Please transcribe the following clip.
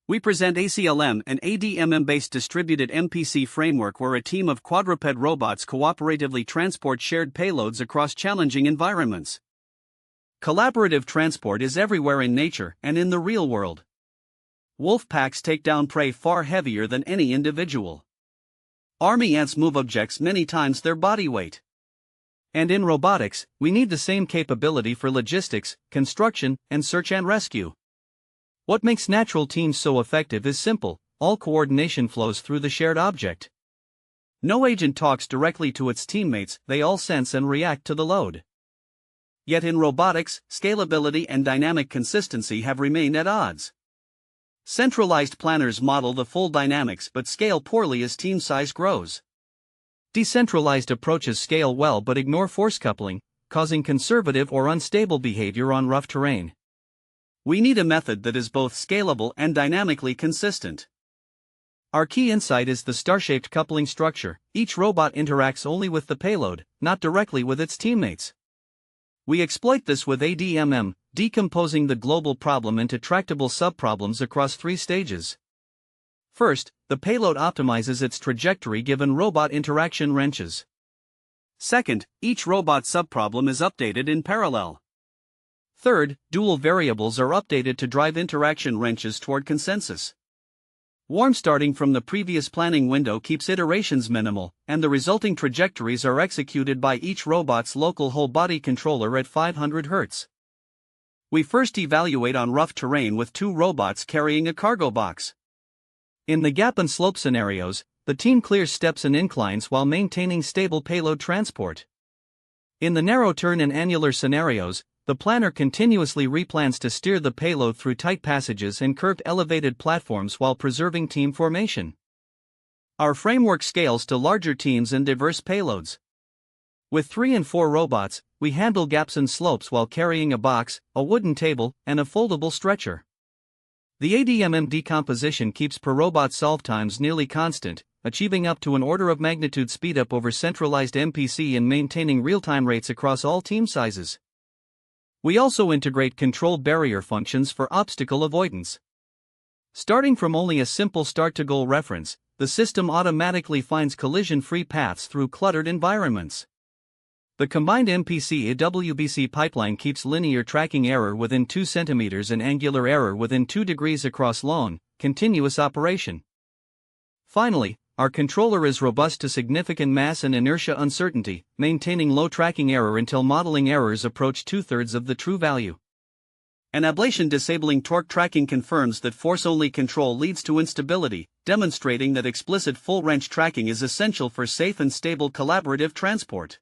We present ACLM, an ADMM-based distributed MPC framework where a team of quadruped robots cooperatively transport shared payloads across challenging environments. Collaborative transport is everywhere in nature and in the real world. Wolf packs take down prey far heavier than any individual. Army ants move objects many times their body weight. And in robotics, we need the same capability for logistics, construction, and search and rescue. What makes natural teams so effective is simple: all coordination flows through the shared object. No agent talks directly to its teammates, they all sense and react to the load. Yet in robotics, scalability and dynamic consistency have remained at odds. Centralized planners model the full dynamics but scale poorly as team size grows. Decentralized approaches scale well but ignore force coupling, causing conservative or unstable behavior on rough terrain. We need a method that is both scalable and dynamically consistent. Our key insight is the star-shaped coupling structure. Each robot interacts only with the payload, not directly with its teammates. We exploit this with ADMM, decomposing the global problem into tractable subproblems across 3 stages. First, the payload optimizes its trajectory given robot interaction wrenches. Second, each robot subproblem is updated in parallel. Third, dual variables are updated to drive interaction wrenches toward consensus. Warm starting from the previous planning window keeps iterations minimal, and the resulting trajectories are executed by each robot's local whole-body controller at 500 Hz. We first evaluate on rough terrain with 2 robots carrying a cargo box. In the gap and slope scenarios, the team clears steps and inclines while maintaining stable payload transport. In the narrow turn and annular scenarios, the planner continuously replans to steer the payload through tight passages and curved elevated platforms while preserving team formation. Our framework scales to larger teams and diverse payloads. With 3 and 4 robots, we handle gaps and slopes while carrying a box, a wooden table, and a foldable stretcher. The ADMM decomposition keeps per robot solve times nearly constant, achieving up to an order of magnitude speedup over centralized MPC and maintaining real-time rates across all team sizes. We also integrate control barrier functions for obstacle avoidance. Starting from only a simple start-to-goal reference, the system automatically finds collision-free paths through cluttered environments. The combined MPC-AWBC pipeline keeps linear tracking error within 2 cm and angular error within 2 degrees across long, continuous operation. Finally, our controller is robust to significant mass and inertia uncertainty, maintaining low tracking error until modeling errors approach 2/3 of the true value. An ablation disabling torque tracking confirms that force-only control leads to instability, demonstrating that explicit full wrench tracking is essential for safe and stable collaborative transport.